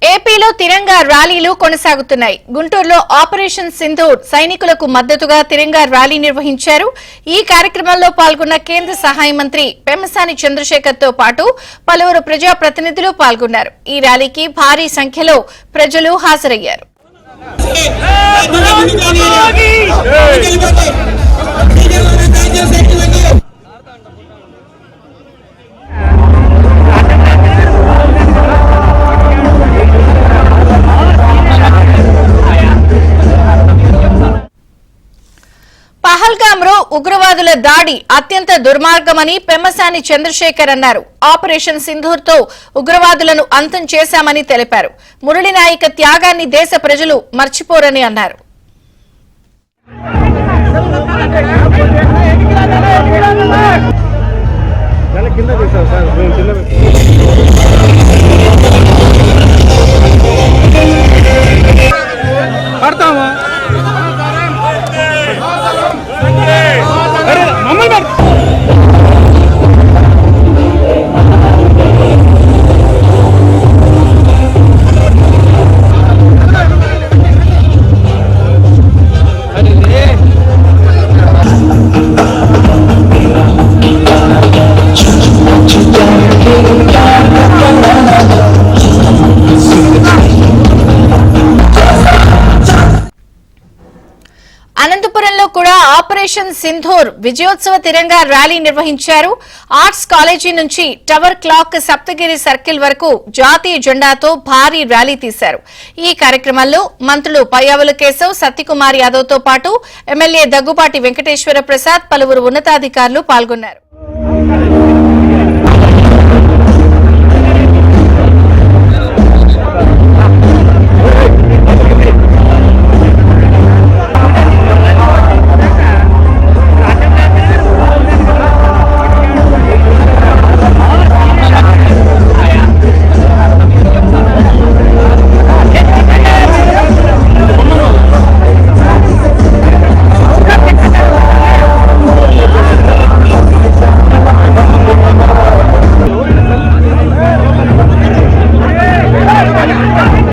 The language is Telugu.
ఏపీలో తిరంగా ర్యాలీలు కొనసాగుతున్నాయి. గుంటూరులో ఆపరేషన్ సింధూర్ సైనికులకు మద్దతుగా తిరంగా ర్యాలీ నిర్వహించారు. ఈ కార్యక్రమంలో పాల్గొన్న కేంద్ర సహాయ మంత్రి పెమ్మసాని చంద్రశేఖర్ తో పాటు పలువురు ప్రజాప్రతినిధులు పాల్గొన్నారు. ఈ ర్యాలీకి భారీ సంఖ్యలో ప్రజలు హాజరయ్యారు. పహల్గాంలో ఉగ్రవాదుల దాడి అత్యంత దుర్మార్గమని పెమ్మసాని చంద్రశేఖర్ అన్నారు. ఆపరేషన్ సింధూర్ తో ఉగ్రవాదులను అంతం చేశామని తెలిపారు. మురళి నాయక్ త్యాగాన్ని దేశ ప్రజలు మర్చిపోరని అన్నారు. అనంతపురంలో కూడా ఆపరేషన్ సింధూర్ విజయోత్సవ తిరంగా ర్యాలీ నిర్వహించారు. ఆర్ట్స్ కాలేజీ నుంచి టవర్ క్లాక్ సప్తగిరి సర్కిల్ వరకు జాతీయ జెండాతో భారీ ర్యాలీ తీశారు. ఈ కార్యక్రమంలో మంత్రులు పయ్యావుల కేశవ్, సత్యకుమార్ యాదవ్ తో పాటు ఎమ్మెల్యే దగ్గుబాటి వెంకటేశ్వర ప్రసాద్, పలువురు ఉన్నతాధికారులు పాల్గొన్నారు.